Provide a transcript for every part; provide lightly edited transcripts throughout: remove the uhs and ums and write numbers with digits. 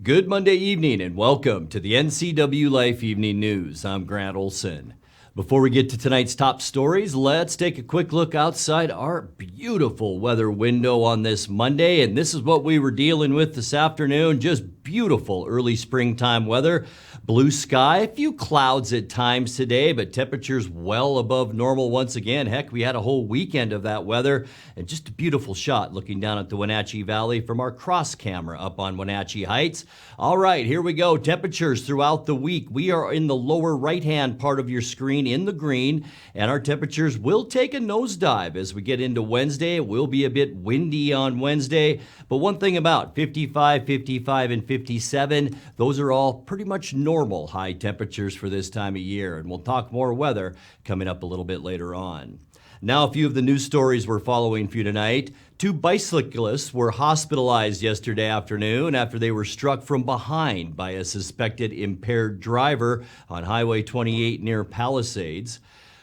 Good Monday evening and welcome to the NCWLIFE Evening News. I'm Grant Olson. Before we get to tonight's top stories, let's take a quick look outside our beautiful weather window on this Monday. And this is what we were dealing with this afternoon. Just beautiful early springtime weather. Blue sky, a few clouds at times today, but temperatures well above normal once again. Heck, we had a whole weekend of that weather, and just a beautiful shot looking down at the Wenatchee Valley from our cross camera up on Wenatchee Heights. All right, here we go. Temperatures throughout the week. We are in the lower right-hand part of your screen in the green, and our temperatures will take a nosedive as we get into Wednesday. It will be a bit windy on Wednesday, but one thing about 55, 55, and 57, those are all pretty much normal high temperatures for this time of year, and we'll talk more weather coming up a little bit later on. Now, a few of the news stories we're following for you tonight. 2 bicyclists were hospitalized yesterday afternoon after they were struck from behind by a suspected impaired driver on Highway 28 near Palisades.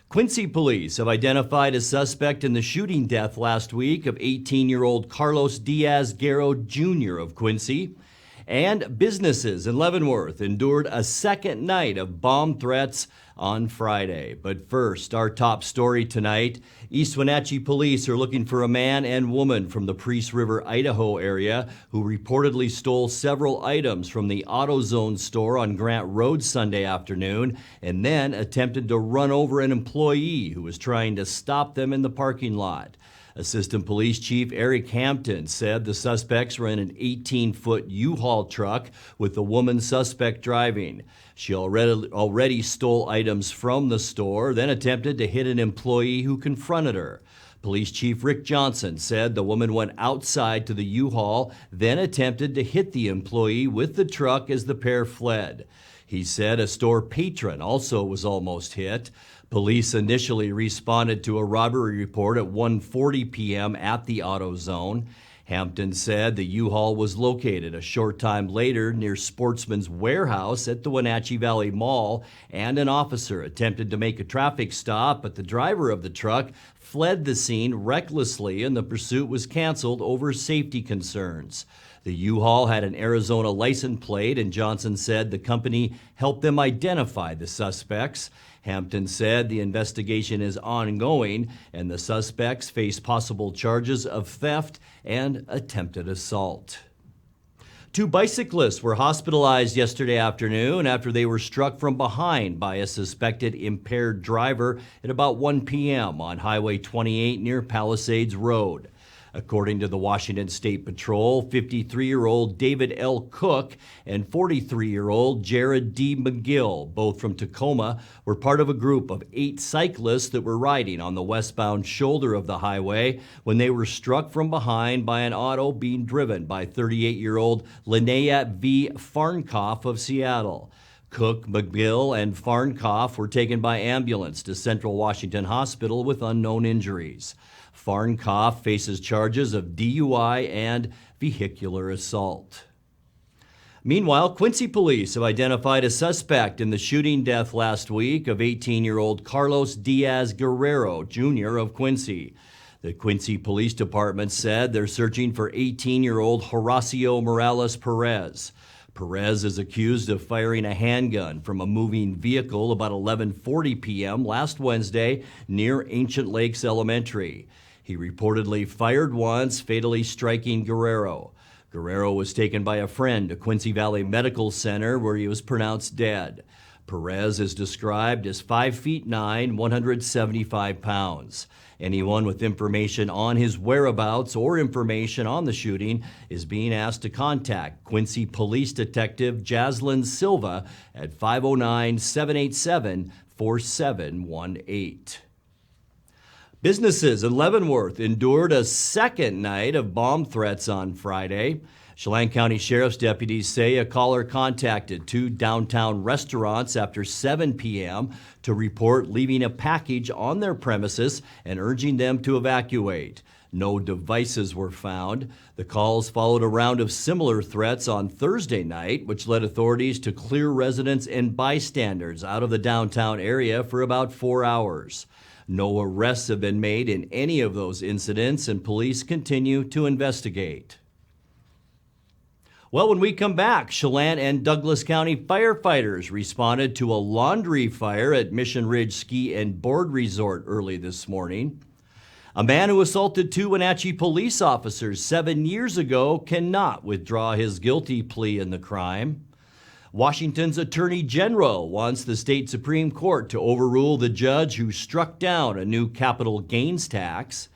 Quincy police have identified a suspect in the shooting death last week of 18-year-old Carlos Diaz Guerero Jr. of Quincy. And businesses in Leavenworth endured a second night of bomb threats on Friday. But first, our top story tonight. East Wenatchee police are looking for a man and woman from the Priest River, Idaho area who reportedly stole several items from the AutoZone store on Grant Road Sunday afternoon and then attempted to run over an employee who was trying to stop them in the parking lot. Assistant Police Chief Eric Hampton said the suspects were in an 18-foot U-Haul truck with the woman suspect driving. She already stole items from the store, then attempted to hit an employee who confronted her. Police Chief Rick Johnson said the woman went outside to the U-Haul, then attempted to hit the employee with the truck as the pair fled. He said a store patron also was almost hit. Police initially responded to a robbery report at 1:40 p.m. at the AutoZone. Hampton said the U-Haul was located a short time later near Sportsman's Warehouse at the Wenatchee Valley Mall, and an officer attempted to make a traffic stop, but the driver of the truck fled the scene recklessly and the pursuit was canceled over safety concerns. The U-Haul had an Arizona license plate, and Johnson said the company helped them identify the suspects. Hampton said the investigation is ongoing and the suspects face possible charges of theft and attempted assault. 2 bicyclists were hospitalized yesterday afternoon after they were struck from behind by a suspected impaired driver at about 1 p.m. on Highway 28 near Palisades Road. According to the Washington State Patrol, 53-year-old David L. Cook and 43-year-old Jared D. McGill, both from Tacoma, were part of a group of 8 cyclists that were riding on the westbound shoulder of the highway when they were struck from behind by an auto being driven by 38-year-old Linnea V. Farnkoff of Seattle. Cook, McGill, and Farnkoff were taken by ambulance to Central Washington Hospital with unknown injuries. Farnkoff faces charges of DUI and vehicular assault. Meanwhile, Quincy police have identified a suspect in the shooting death last week of 18-year-old Carlos Diaz Guerero Jr. of Quincy. The Quincy Police Department said they're searching for 18-year-old Horacio Morales Perez. Perez is accused of firing a handgun from a moving vehicle about 11:40 p.m. last Wednesday near Ancient Lakes Elementary. He reportedly fired once, fatally striking Guerero. Guerero was taken by a friend to Quincy Valley Medical Center where he was pronounced dead. Perez is described as 5'9", 175 pounds. Anyone with information on his whereabouts or information on the shooting is being asked to contact Quincy Police Detective Jaslyn Silva at 509-787-4718. Businesses in Leavenworth endured a second night of bomb threats on Friday. Chelan County Sheriff's deputies say a caller contacted 2 downtown restaurants after 7 p.m. to report leaving a package on their premises and urging them to evacuate. No devices were found. The calls followed a round of similar threats on Thursday night, which led authorities to clear residents and bystanders out of the downtown area for about 4 hours. No arrests have been made in any of those incidents, and police continue to investigate. Well, when we come back, Chelan and Douglas County firefighters responded to a laundry fire at Mission Ridge Ski and Board Resort early this morning. A man who assaulted two Wenatchee police officers 7 years ago cannot withdraw his guilty plea in the crime. Washington's Attorney General wants the state Supreme Court to overrule the judge who struck down a new capital gains tax.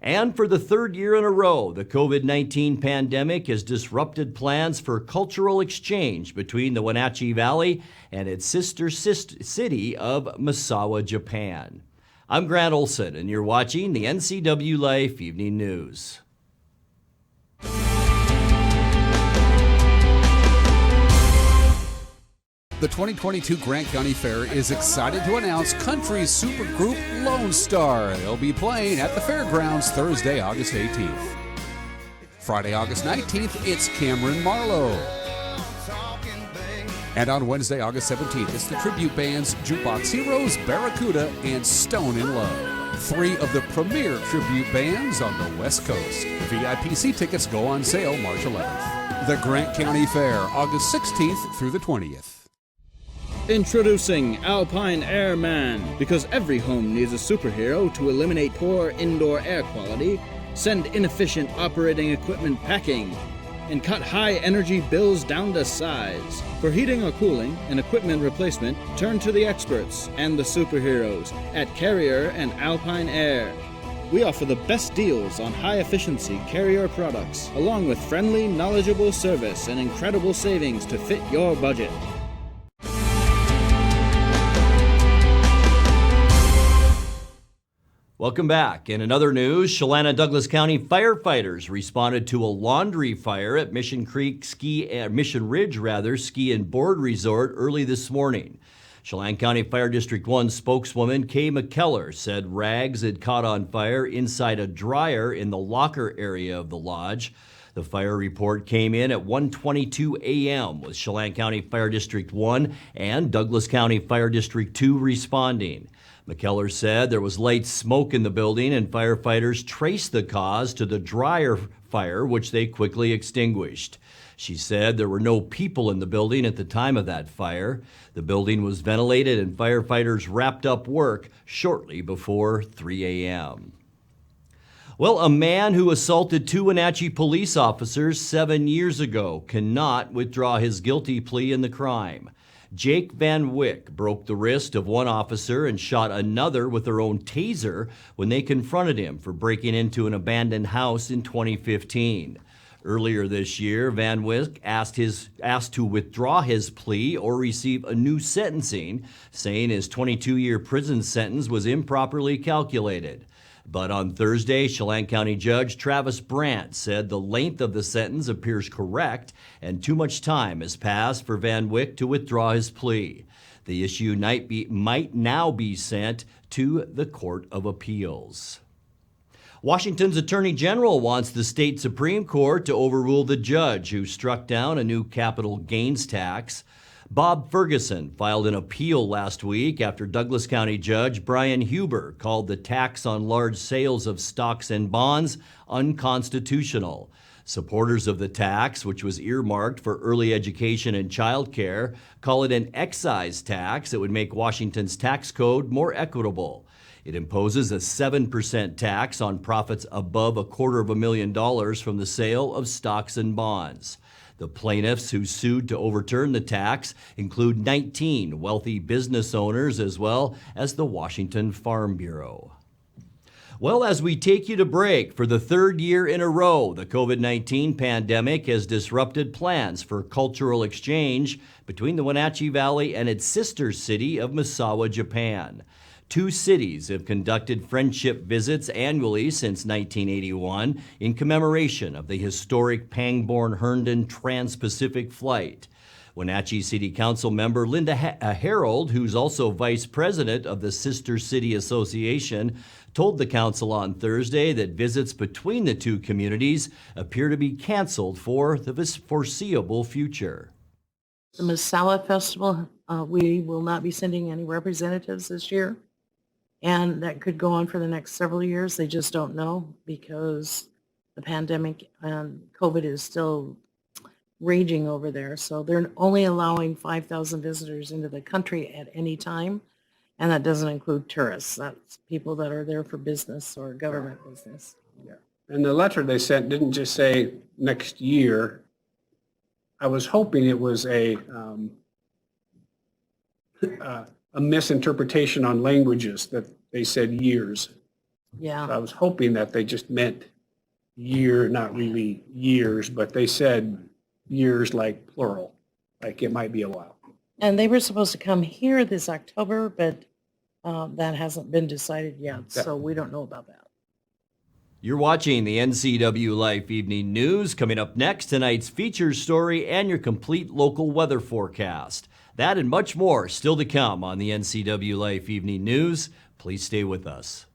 And for the third year in a row, the COVID-19 pandemic has disrupted plans for cultural exchange between the Wenatchee Valley and its sister city of Misawa, Japan. I'm Grant Olson, and you're watching the NCWLIFE Evening News. The 2022 Grant County Fair is excited to announce country supergroup Lone Star. They'll be playing at the fairgrounds Thursday, August 18th. Friday, August 19th, it's Cameron Marlowe. And on Wednesday, August 17th, it's the tribute bands Jukebox Heroes, Barracuda, and Stone in Love. Three of the premier tribute bands on the West Coast. The VIPC tickets go on sale March 11th. The Grant County Fair, August 16th through the 20th. Introducing Alpine Airman. Because every home needs a superhero to eliminate poor indoor air quality, send inefficient operating equipment packing, and cut high energy bills down to size. For heating or cooling and equipment replacement, turn to the experts and the superheroes at Carrier and Alpine Air. We offer the best deals on high-efficiency Carrier products, along with friendly, knowledgeable service and incredible savings to fit your budget. Welcome back. In another news, Chelan and Douglas County firefighters responded to a laundry fire at Mission Ridge Ski and Board Resort early this morning. Chelan County Fire District 1 spokeswoman Kay McKellar said rags had caught on fire inside a dryer in the locker area of the lodge. The fire report came in at 1:22 a.m. with Chelan County Fire District 1 and Douglas County Fire District 2 responding. McKellar said there was light smoke in the building and firefighters traced the cause to the dryer fire, which they quickly extinguished. She said there were no people in the building at the time of that fire. The building was ventilated and firefighters wrapped up work shortly before 3 a.m. Well, a man who assaulted two Wenatchee police officers 7 years ago cannot withdraw his guilty plea in the crime. Jake Van Wyck broke the wrist of one officer and shot another with their own taser when they confronted him for breaking into an abandoned house in 2015. Earlier this year, Van Wyck asked to withdraw his plea or receive a new sentencing, saying his 22-year prison sentence was improperly calculated. But on Thursday, Chelan County Judge Travis Brandt said the length of the sentence appears correct and too much time has passed for Van Wyck to withdraw his plea. The issue might now be sent to the Court of Appeals. Washington's Attorney General wants the state Supreme Court to overrule the judge who struck down a new capital gains tax. Bob Ferguson filed an appeal last week after Douglas County Judge Brian Huber called the tax on large sales of stocks and bonds unconstitutional. Supporters of the tax, which was earmarked for early education and child care, call it an excise tax that would make Washington's tax code more equitable. It imposes a 7% tax on profits above $250,000 from the sale of stocks and bonds. The plaintiffs who sued to overturn the tax include 19 wealthy business owners as well as the Washington Farm Bureau. Well, as we take you to break, for the third year in a row, the COVID-19 pandemic has disrupted plans for cultural exchange between the Wenatchee Valley and its sister city of Misawa, Japan. Two cities have conducted friendship visits annually since 1981 in commemoration of the historic Pangborn-Herndon Trans-Pacific Flight. Wenatchee City Council member Linda Harold, who's also vice president of the Sister City Association, told the council on Thursday that visits between the two communities appear to be canceled for the foreseeable future. The Misawa Festival, we will not be sending any representatives this year. And that could go on for the next several years. They just don't know because the pandemic and COVID is still raging over there. So they're only allowing 5,000 visitors into the country at any time. And that doesn't include tourists. That's people that are there for business or government business. Yeah. And the letter they sent didn't just say next year. I was hoping it was a misinterpretation on languages that they said years. Yeah. So I was hoping that they just meant year, not really years, but they said years like plural, like it might be a while. And they were supposed to come here this October, but that hasn't been decided yet, so we don't know about that. You're watching the NCWLIFE Evening News. Coming up next, tonight's features story and your complete local weather forecast. That and much more still to come on the NCWLIFE Evening News. Please stay with us.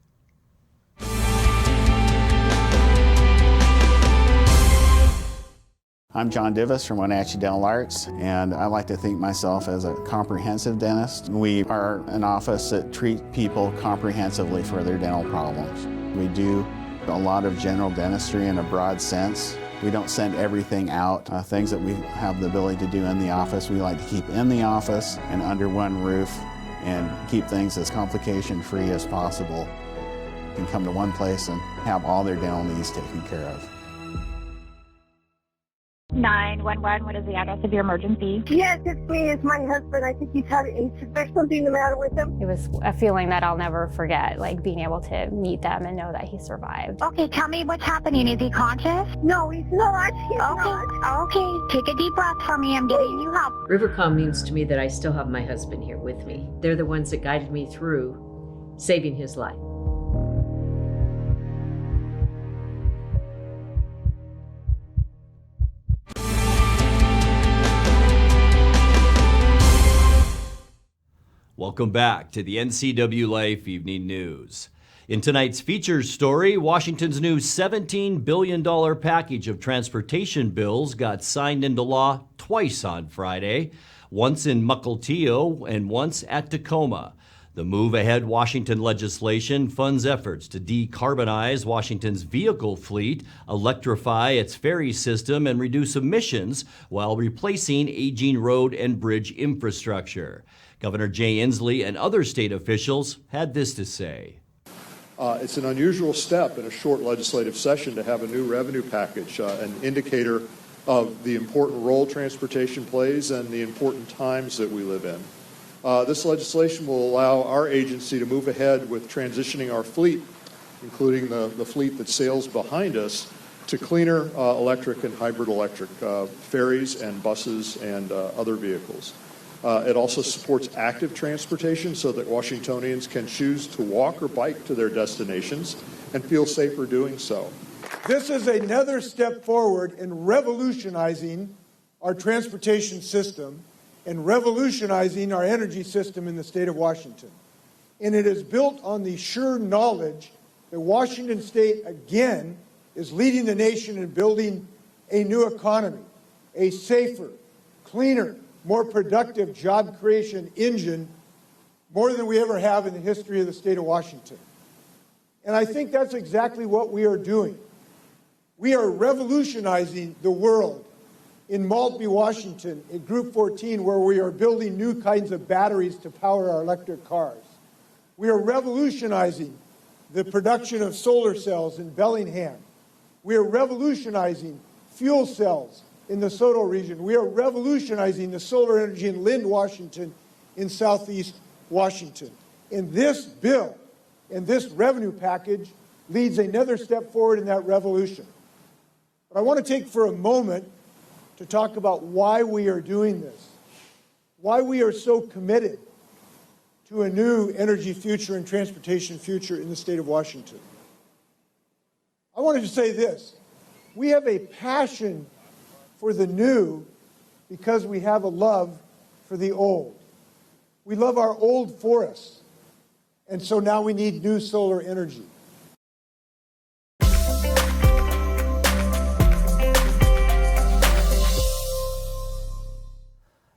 I'm John Divis from Wenatchee Dental Arts, and I like to think myself as a comprehensive dentist. We are an office that treats people comprehensively for their dental problems. We do a lot of general dentistry in a broad sense. We don't send everything out. Things that we have the ability to do in the office, we like to keep in the office and under one roof and keep things as complication-free as possible. You can come to one place and have all their dental needs taken care of. 911, what is the address of your emergency? Yes, it's me. It's my husband. I think there's something the matter with him. It was a feeling that I'll never forget, like being able to meet them and know that he survived. Okay, tell me what's happening. Is he conscious? No, he's not. He's not. Okay, take a deep breath for me. I'm getting you help. Rivercom means to me that I still have my husband here with me. They're the ones that guided me through saving his life. Welcome back to the NCWLIFE Evening News. In tonight's features story, Washington's new $17 billion package of transportation bills got signed into law twice on Friday, once in Mukilteo and once at Tacoma. The Move Ahead Washington legislation funds efforts to decarbonize Washington's vehicle fleet, electrify its ferry system, and reduce emissions while replacing aging road and bridge infrastructure. Governor Jay Inslee and other state officials had this to say. It's an unusual step in a short legislative session to have a new revenue package, an indicator of the important role transportation plays and the important times that we live in. This legislation will allow our agency to move ahead with transitioning our fleet, including the fleet that sails behind us, to cleaner electric and hybrid electric ferries and buses and other vehicles. It also supports active transportation so that Washingtonians can choose to walk or bike to their destinations and feel safer doing so. This is another step forward in revolutionizing our transportation system and revolutionizing our energy system in the state of Washington. And it is built on the sure knowledge that Washington State, again, is leading the nation in building a new economy, a safer, cleaner, more productive job creation engine, more than we ever have in the history of the state of Washington. And I think that's exactly what we are doing. We are revolutionizing the world in Maltby, Washington, in Group 14, where we are building new kinds of batteries to power our electric cars. We are revolutionizing the production of solar cells in Bellingham. We are revolutionizing fuel cells in the Soto region. We are revolutionizing the solar energy in Lind, Washington, in southeast Washington. And this bill and this revenue package leads another step forward in that revolution. But I want to take for a moment to talk about why we are doing this, why we are so committed to a new energy future and transportation future in the state of Washington. I wanted to say this. We have a passion for the new because we have a love for the old. We love our old forests, and so now we need new solar energy.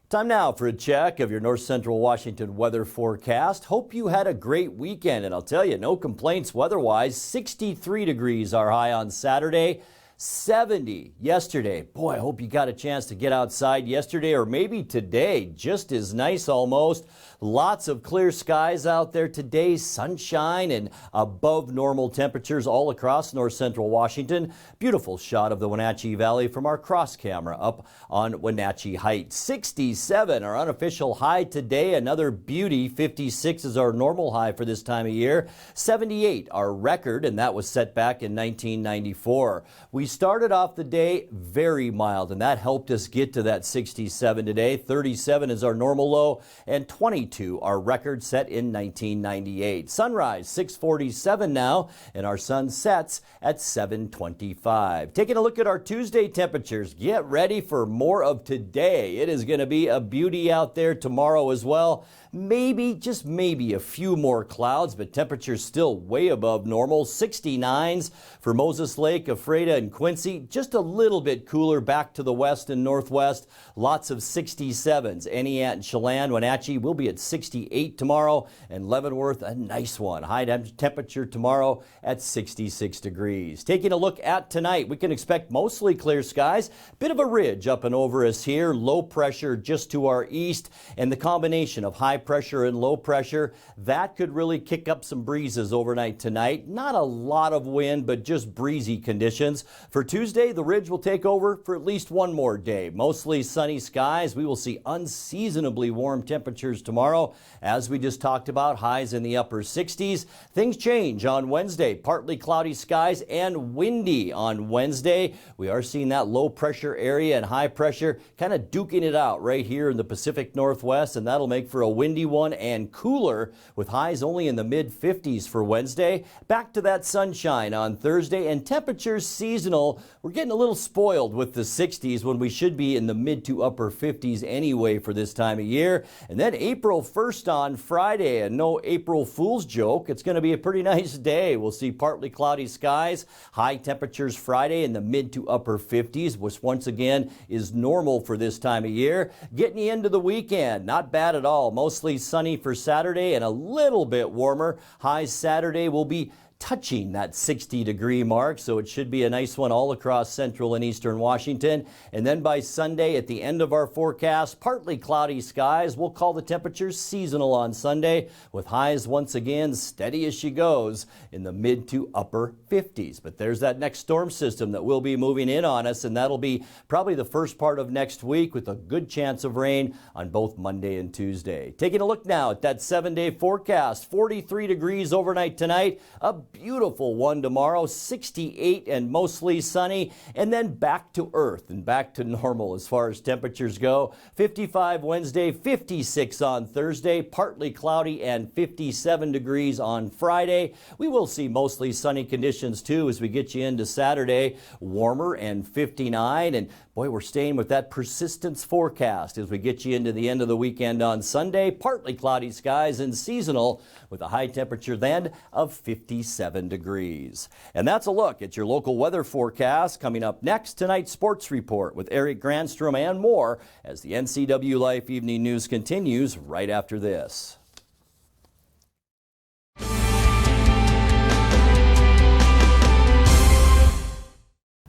Time now for a check of your North Central Washington weather forecast. Hope you had a great weekend, and I'll tell you, no complaints weather-wise. 63 degrees are high on Saturday, 70 yesterday. Boy, I hope you got a chance to get outside yesterday or maybe today. Just as nice almost. Lots of clear skies out there today, sunshine and above normal temperatures all across north central Washington. Beautiful shot of the Wenatchee Valley from our cross camera up on Wenatchee Heights. 67, our unofficial high today. Another beauty. 56 is our normal high for this time of year. 78, our record, and that was set back in 1994. We started off the day very mild, and that helped us get to that 67 today. 37 is our normal low, and 22 our record set in 1998. Sunrise 6:47 now, and our sun sets at 7:25. Taking a look at our Tuesday temperatures. Get ready for more of today. It is going to be a beauty out there tomorrow as well. Maybe, just maybe, a few more clouds, but temperatures still way above normal. 69s for Moses Lake, Ephrata, and Quincy. Just a little bit cooler back to the west and northwest. Lots of 67s. Eniat and Chelan, Wenatchee will be at 68 tomorrow, and Leavenworth, a nice one. High temperature tomorrow at 66 degrees. Taking a look at tonight, we can expect mostly clear skies. Bit of a ridge up and over us here. Low pressure just to our east, and the combination of high pressure and low pressure, that could really kick up some breezes overnight tonight. Not a lot of wind, but just breezy conditions. For Tuesday, the ridge will take over for at least one more day. Mostly sunny skies. We will see unseasonably warm temperatures tomorrow. As we just talked about, highs in the upper 60s. Things change on Wednesday. Partly cloudy skies and windy on Wednesday. We are seeing that low pressure area and high pressure kind of duking it out right here in the Pacific Northwest, and that'll make for a windy one and cooler with highs only in the mid-50s for Wednesday. Back to that sunshine on Thursday, and temperatures seasonal. We're getting a little spoiled with the 60s when we should be in the mid to upper 50s anyway for this time of year. And then April 1st on Friday, and no April Fool's joke. It's going to be a pretty nice day. We'll see partly cloudy skies, high temperatures Friday in the mid to upper 50s, which once again is normal for this time of year. Getting you into the weekend, not bad at all. Mostly sunny for Saturday and a little bit warmer. Highs Saturday will be touching that 60-degree mark, so it should be a nice one all across central and eastern Washington. And then by Sunday, at the end of our forecast, partly cloudy skies. We'll call the temperatures seasonal on Sunday, with highs once again steady as she goes in the mid to upper 50s. But there's that next storm system that will be moving in on us, and that'll be probably the first part of next week, with a good chance of rain on both Monday and Tuesday. Taking a look now at that 7-day forecast. 43 degrees overnight tonight. A beautiful one tomorrow, 68 and mostly sunny, and then back to earth and back to normal as far as temperatures go. 55 Wednesday, 56 on Thursday, partly cloudy, and 57 degrees on Friday. We will see mostly sunny conditions too as we get you into Saturday, warmer and 59, and boy, we're staying with that persistence forecast as we get you into the end of the weekend on Sunday. Partly cloudy skies and seasonal with a high temperature then of 57 degrees. And that's a look at your local weather forecast. Coming up next, tonight's sports report with Eric Granstrom and more as the NCWLIFE Evening News continues right after this.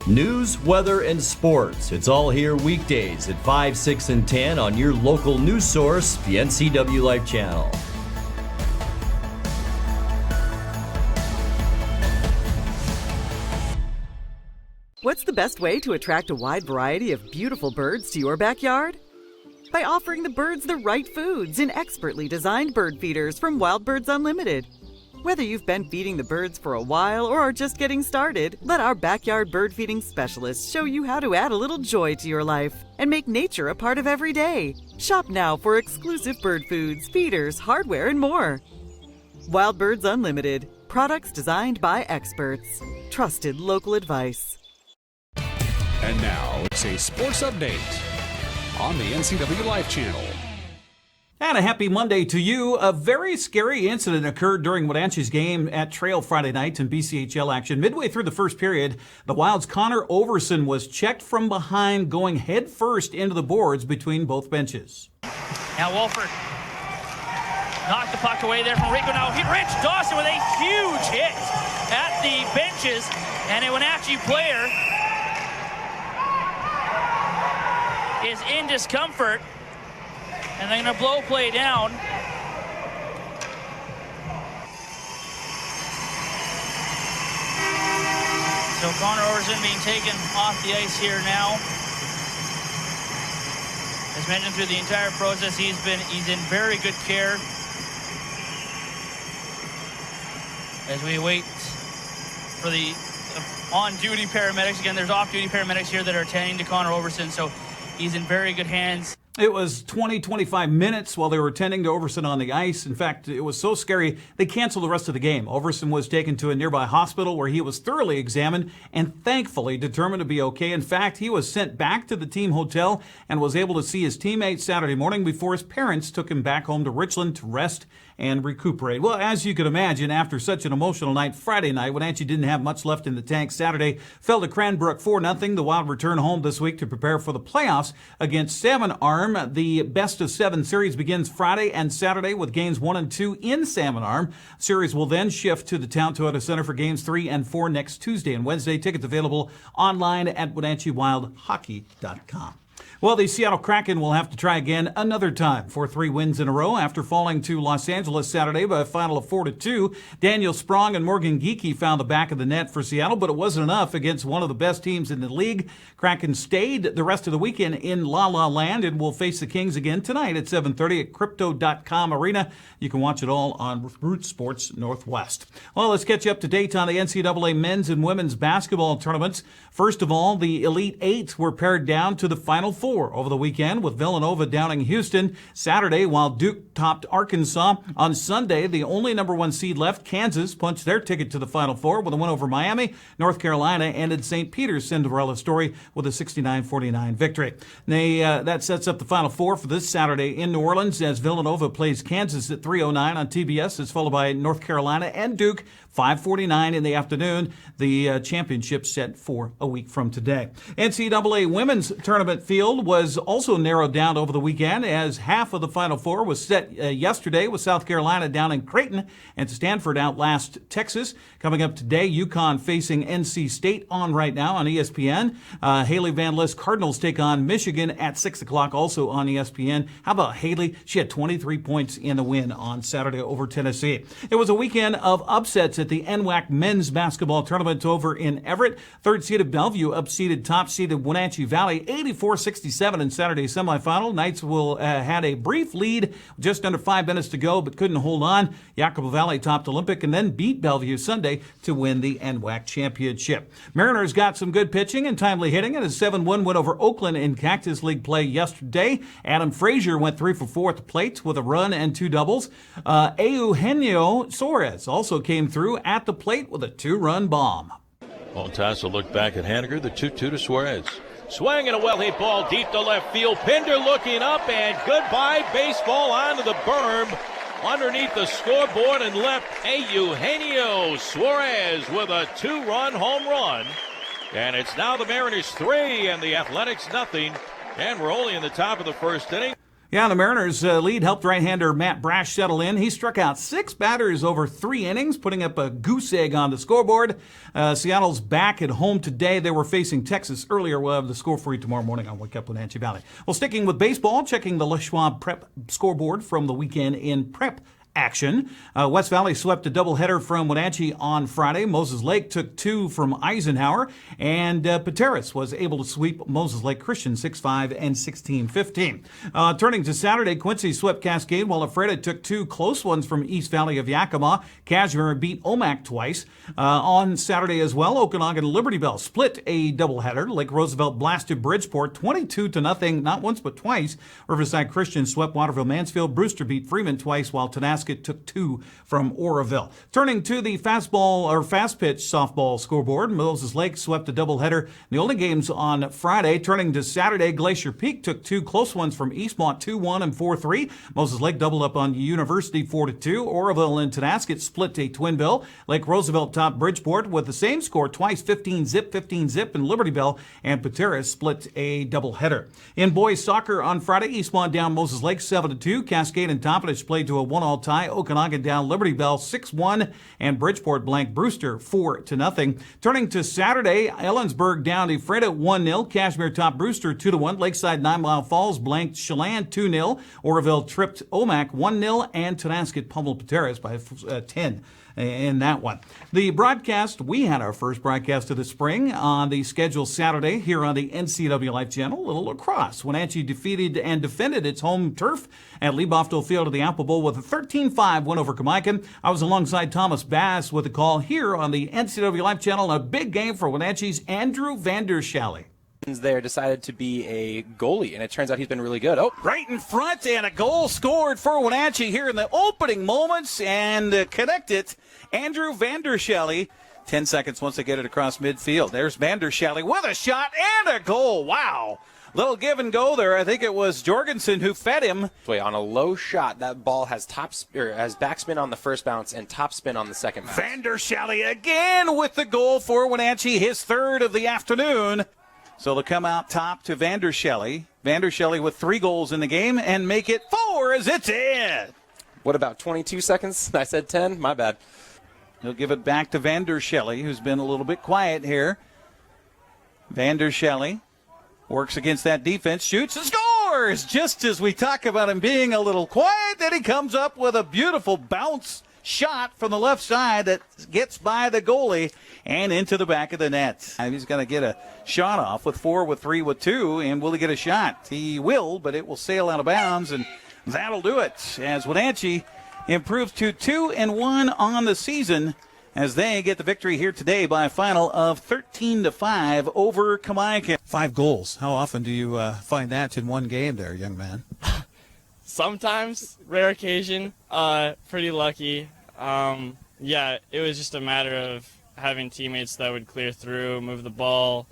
News, weather, and sports. It's all here weekdays at 5, 6, and 10 on your local news source, the NCWLIFE channel. What's the best way to attract a wide variety of beautiful birds to your backyard? By offering the birds the right foods in expertly designed bird feeders from Wild Birds Unlimited. Whether you've been feeding the birds for a while or are just getting started, let our backyard bird feeding specialists show you how to add a little joy to your life and make nature a part of every day. Shop now for exclusive bird foods, feeders, hardware, and more. Wild Birds Unlimited. Products designed by experts. Trusted local advice. And now it's a sports update on the NCWLIFE channel. And a happy Monday to you. A very scary incident occurred during Wenatchee's game at Trail Friday night in BCHL action. Midway through the first period, the Wild's Connor Overson was checked from behind, going head first into the boards between both benches. Now Wolford knocked the puck away there from Rico. Now Rich Dawson with a huge hit at the benches, and a Wenatchee player is in discomfort, and they're going to blow play down. So Connor Overson being taken off the ice here now. As mentioned through the entire process, he's in very good care as we wait for the on-duty paramedics. Again, there's off-duty paramedics here that are attending to Connor Overson, so he's in very good hands. It was 25 minutes while they were tending to Overson on the ice. In fact, it was so scary, they canceled the rest of the game. Overson was taken to a nearby hospital where he was thoroughly examined and thankfully determined to be okay. In fact, he was sent back to the team hotel and was able to see his teammates Saturday morning before his parents took him back home to Richland to rest and recuperate. Well, as you could imagine, after such an emotional night Friday night, Wenatchee didn't have much left in the tank. Saturday fell to Cranbrook 4-0. The Wild return home this week to prepare for the playoffs against Salmon Arm. The best of 7 series begins Friday and Saturday with games 1 and 2 in Salmon Arm. Series will then shift to the Town Toyota Center for games 3 and 4 next Tuesday and Wednesday. Tickets available online at WenatcheeWildHockey.com. Well, the Seattle Kraken will have to try again another time for 3 wins in a row after falling to Los Angeles Saturday by a final of 4-2. Daniel Sprong and Morgan Geekie found the back of the net for Seattle, but it wasn't enough against one of the best teams in the league. Kraken stayed the rest of the weekend in La La Land and will face the Kings again tonight at 7:30 at Crypto.com Arena. You can watch it all on Root Sports Northwest. Well, let's get you up to date on the NCAA men's and women's basketball tournaments. First of all, the Elite Eight were pared down to the Final Four over the weekend, with Villanova downing Houston Saturday while Duke topped Arkansas. On Sunday, the only number 1 seed left, Kansas, punched their ticket to the Final Four with a win over Miami. North Carolina ended St. Peter's Cinderella story with a 69-49 victory. That sets up the Final Four for this Saturday in New Orleans as Villanova plays Kansas at 3:09 on TBS. It's followed by North Carolina and Duke, 5:49 in the afternoon. The championship set for a week from today. NCAA women's tournament field was also narrowed down over the weekend as half of the Final Four was set yesterday with South Carolina down in Creighton and Stanford outlast Texas. Coming up today, UConn facing NC State on right now on ESPN. Haley Van List Cardinals take on Michigan at 6 o'clock also on ESPN. How about Haley? She had 23 points in the win on Saturday over Tennessee. It was a weekend of upsets at the NWAC men's basketball tournament over in Everett. Third-seeded Bellevue upseeded top-seeded Wenatchee Valley 84-67 in Saturday's semifinal. Knights will had a brief lead, just under 5 minutes to go, but couldn't hold on. Yacobo Valley topped Olympic and then beat Bellevue Sunday to win the NWAC championship. Mariners got some good pitching and timely hitting in a 7-1 win over Oakland in Cactus League play yesterday. Adam Frazier went 3 for 4 at the plate with a run and 2 doubles. Eugenio Suarez also came through at the plate with a 2-run bomb. Montasa looked back at Haniger, the 2-2 to Suarez. Swing and a well-hit ball deep to left field. Pinder looking up and goodbye baseball onto the berm. Underneath the scoreboard and left, Eugenio Suarez with a 2-run home run. And it's now the Mariners 3 and the Athletics nothing. And we're only in the top of the first inning. Yeah, the Mariners' lead helped right-hander Matt Brash settle in. He struck out 6 batters over 3 innings, putting up a goose egg on the scoreboard. Seattle's back at home today. They were facing Texas earlier. We'll have the score for you tomorrow morning on Wake Up Wenatchee Valley. Well, sticking with baseball, checking the Le Schwab Prep scoreboard from the weekend in prep action. West Valley swept a doubleheader from Wenatchee on Friday. Moses Lake took 2 from Eisenhower, and Pateras was able to sweep Moses Lake Christian 6-5 and 16-15. Turning to Saturday, Quincy swept Cascade, while Ephrata took 2 close ones from East Valley of Yakima. Kashmir beat Omak twice. On Saturday as well, Okanagan and Liberty Bell split a doubleheader. Lake Roosevelt blasted Bridgeport 22-0, not once but twice. Riverside Christian swept Waterville Mansfield. Brewster beat Freeman twice, while Tenasserim took 2 from Oroville. Turning to the fast pitch softball scoreboard, Moses Lake swept a doubleheader. The only games on Friday. Turning to Saturday, Glacier Peak took 2 close ones from Eastmont 2-1 and 4-3. Moses Lake doubled up on University 4-2. Oroville and Tenasket split a twin bill. Lake Roosevelt topped Bridgeport with the same score twice, 15-zip, and Liberty Bell and Pateras split a doubleheader. In boys soccer on Friday, Eastmont down Moses Lake 7-2. Cascade and Tompkins played to a 1-all tie tie. Okanagan down Liberty Bell 6-1, and Bridgeport blanked Brewster 4-0. Turning to Saturday, Ellensburg down Ephrata 1-0. Kashmir topped Brewster 2-1. Lakeside 9 Mile Falls blanked Chelan 2-0. Oroville tripped Omak 1-0, and Tonasket pummeled Pateras by 10 in that one. The broadcast, we had our first broadcast of the spring on the schedule Saturday here on the NCWLIFE channel. A little lacrosse. Wenatchee defeated and defended its home turf at Lieboftel Field of the Apple Bowl with a 13-5 win over Kamaikan. I was alongside Thomas Bass with a call here on the NCWLIFE channel. A big game for Wenatchee's Andrew Vandershalle. There decided to be a goalie, and it turns out he's been really good. Oh, right in front, and a goal scored for Wenatchee here in the opening moments, and connect it, Andrew Vandershalle. 10 seconds once they get it across midfield. There's Vandershalle with a shot and a goal. Wow. Little give and go there. I think it was Jorgensen who fed him. On a low shot, that ball has has backspin on the first bounce and topspin on the second bounce. Vandershalle again with the goal for Wenatchee, his third of the afternoon. So they'll come out top to Vandershalle. Vandershalle with 3 goals in the game and make it 4 as it's in. What about 22 seconds? I said 10. My bad. He'll give it back to Vandershalle, who's been a little bit quiet here. Vandershalle works against that defense, shoots and scores! Just as we talk about him being a little quiet, then he comes up with a beautiful bounce shot from the left side that gets by the goalie and into the back of the net. He's going to get a shot off with 4, with 3, with 2, and will he get a shot? He will, but it will sail out of bounds, and that'll do it as Wenatchee improves to 2-1 on the season as they get the victory here today by a final of 13-5 over Kamaikan. 5 goals. How often do you find that in one game there, young man? Sometimes, rare occasion, pretty lucky. Yeah, it was just a matter of having teammates that would clear through, move the ball,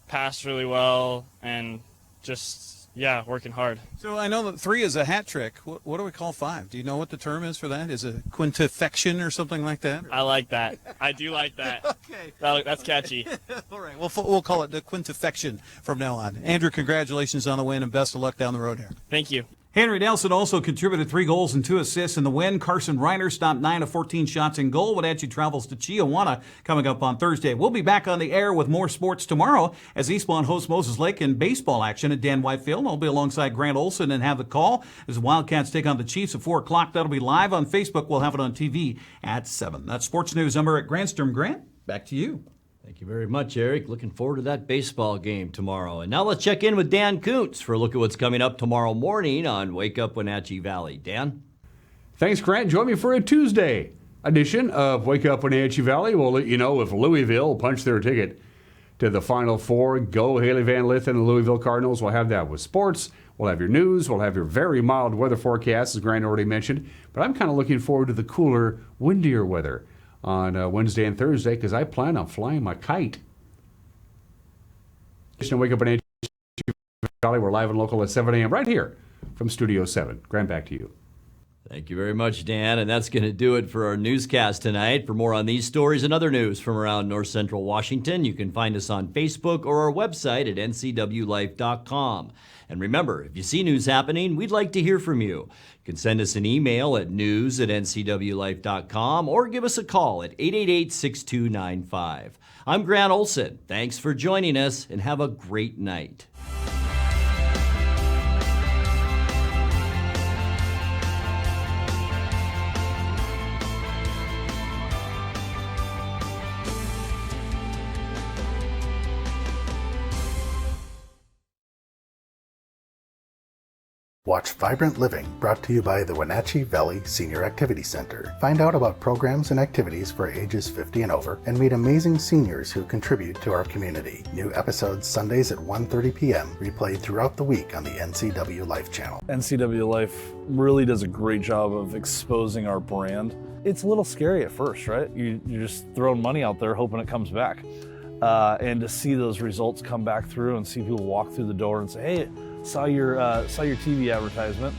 pass really well, and just, yeah, working hard. So I know that 3 is a hat trick. What do we call 5? Do you know what the term is for that? Is it quintifixion or something like that? I like that. I do like that. Okay. That's catchy. All right, we'll call it the quintifixion from now on. Andrew, congratulations on the win and best of luck down the road here. Thank you. Henry Nelson also contributed 3 goals and 2 assists in the win. Carson Reiner stopped 9 of 14 shots in goal. Wenatchee travels to Chiawana coming up on Thursday. We'll be back on the air with more sports tomorrow as Eastmont hosts Moses Lake in baseball action at Dan White Field. I'll be alongside Grant Olson and have the call as the Wildcats take on the Chiefs at 4 o'clock. That'll be live on Facebook. We'll have it on TV at 7. That's Sports News. I'm Eric Grandstrom. Grant, back to you. Thank you very much, Eric. Looking forward to that baseball game tomorrow. And now let's check in with Dan Kuntz for a look at what's coming up tomorrow morning on Wake Up Wenatchee Valley. Dan? Thanks, Grant. Join me for a Tuesday edition of Wake Up Wenatchee Valley. We'll let you know if Louisville punched their ticket to the Final Four. Go Haley Van Lith and the Louisville Cardinals. We'll have that with sports. We'll have your news. We'll have your very mild weather forecast, as Grant already mentioned. But I'm kind of looking forward to the cooler, windier weather on Wednesday and Thursday because I plan on flying my kite. Wake Up in Valley. We're live and local at 7 a.m. right here from Studio 7. Grant, back to you. Thank you very much, Dan. And that's going to do it for our newscast tonight. For more on these stories and other news from around North Central Washington, you can find us on Facebook or our website at ncwlife.com. And remember, if you see news happening, we'd like to hear from you. You can send us an email at news@ncwlife.com or give us a call at 888-6295. I'm Grant Olson. Thanks for joining us and have a great night. Watch Vibrant Living, brought to you by the Wenatchee Valley Senior Activity Center. Find out about programs and activities for ages 50 and over, and meet amazing seniors who contribute to our community. New episodes Sundays at 1:30 p.m., replayed throughout the week on the NCWLIFE channel. NCWLIFE really does a great job of exposing our brand. It's a little scary at first, right? You're just throwing money out there hoping it comes back. And to see those results come back through and see people walk through the door and say, hey, saw your TV advertisement.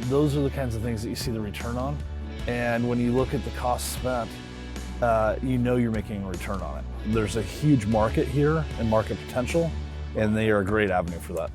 Those are the kinds of things that you see the return on. And when you look at the cost spent, you know you're making a return on it. There's a huge market here and market potential, and they are a great avenue for that.